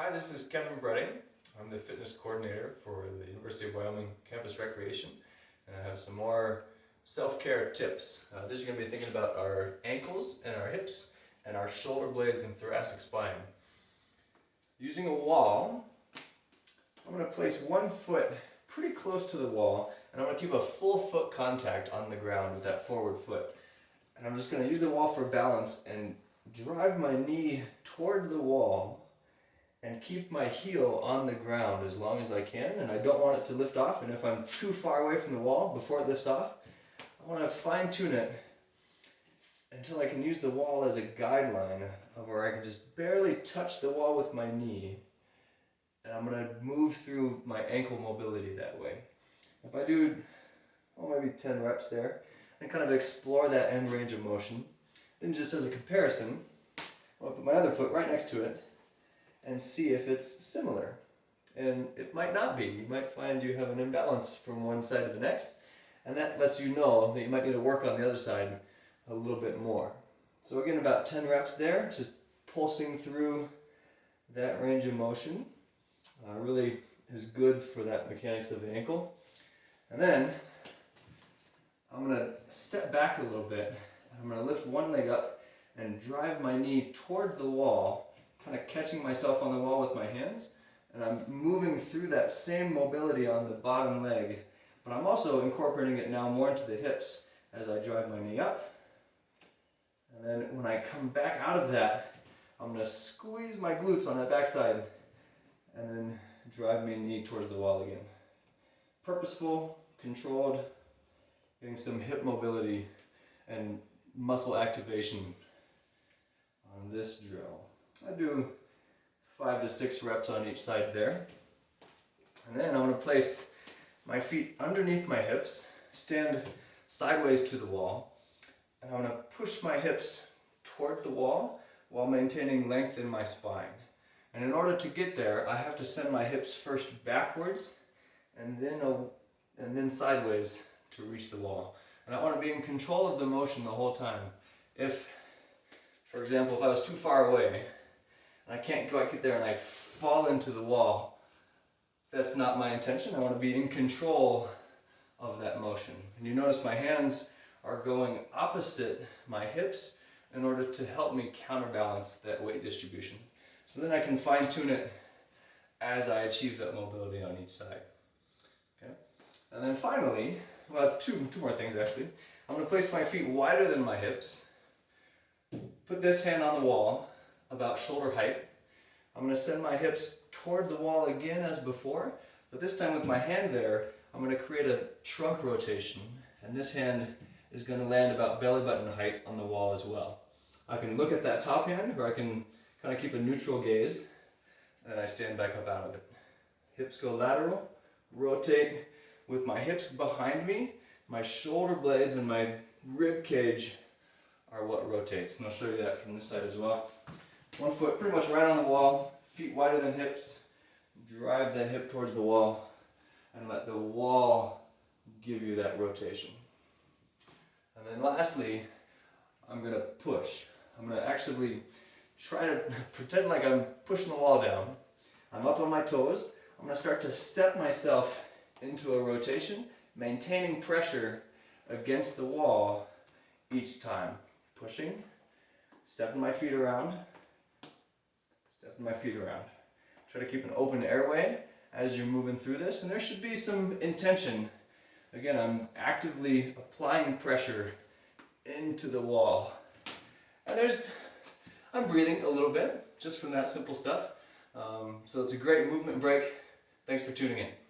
Hi, this is Kevin Bredding. I'm the fitness coordinator for the University of Wyoming Campus Recreation, and I have some more self-care tips. This is going to be thinking about our ankles and our hips and our shoulder blades and thoracic spine. Using a wall, I'm going to place one foot pretty close to the wall, and I'm going to keep a full foot contact on the ground with that forward foot. And I'm just going to use the wall for balance and drive my knee toward the wall and keep my heel on the ground as long as I can, and I don't want it to lift off. And if I'm too far away from the wall before it lifts off, I want to fine tune it until I can use the wall as a guideline of where I can just barely touch the wall with my knee, and I'm going to move through my ankle mobility that way. If I do, maybe 10 reps there, and kind of explore that end range of motion, then just as a comparison, I'll put my other foot right next to it and see if it's similar. And it might not be. You might find you have an imbalance from one side to the next, and that lets you know that you might need to work on the other side a little bit more. So again, about 10 reps there, just pulsing through that range of motion. Really is good for that mechanics of the ankle. And then I'm going to step back a little bit, and I'm going to lift one leg up and drive my knee toward the wall, kind of catching myself on the wall with my hands, and I'm moving through that same mobility on the bottom leg, but I'm also incorporating it now more into the hips as I drive my knee up. And then when I come back out of that, I'm going to squeeze my glutes on that backside and then drive my knee towards the wall again. Purposeful, controlled, getting some hip mobility and muscle activation on this drill. I do 5 to 6 reps on each side there. And then I'm going to place my feet underneath my hips, stand sideways to the wall, and I'm going to push my hips toward the wall while maintaining length in my spine. And in order to get there, I have to send my hips first backwards and then sideways to reach the wall. And I want to be in control of the motion the whole time. If, for example, if I was too far away, and I can't quite get there and I fall into the wall, that's not my intention. I want to be in control of that motion. And you notice my hands are going opposite my hips in order to help me counterbalance that weight distribution. So then I can fine tune it as I achieve that mobility on each side. Okay? And then finally, well, two more things actually. I'm going to place my feet wider than my hips, put this hand on the wall, about shoulder height. I'm going to send my hips toward the wall again as before, but this time with my hand there, I'm going to create a trunk rotation, and this hand is going to land about belly button height on the wall as well. I can look at that top hand, or I can kind of keep a neutral gaze, and then I stand back up out of it. Hips go lateral, rotate with my hips behind me, my shoulder blades and my rib cage are what rotates, and I'll show you that from this side as well. One foot pretty much right on the wall, feet wider than hips, drive the hip towards the wall, and let the wall give you that rotation. And then lastly, I'm going to push. I'm going to actually try to pretend like I'm pushing the wall down. I'm up on my toes. I'm going to start to step myself into a rotation, maintaining pressure against the wall each time. Pushing, stepping my feet around, stepping my feet around. Try to keep an open airway as you're moving through this, and there should be some intention. Again, I'm actively applying pressure into the wall. And I'm breathing a little bit just from that simple stuff. So it's a great movement break. Thanks for tuning in.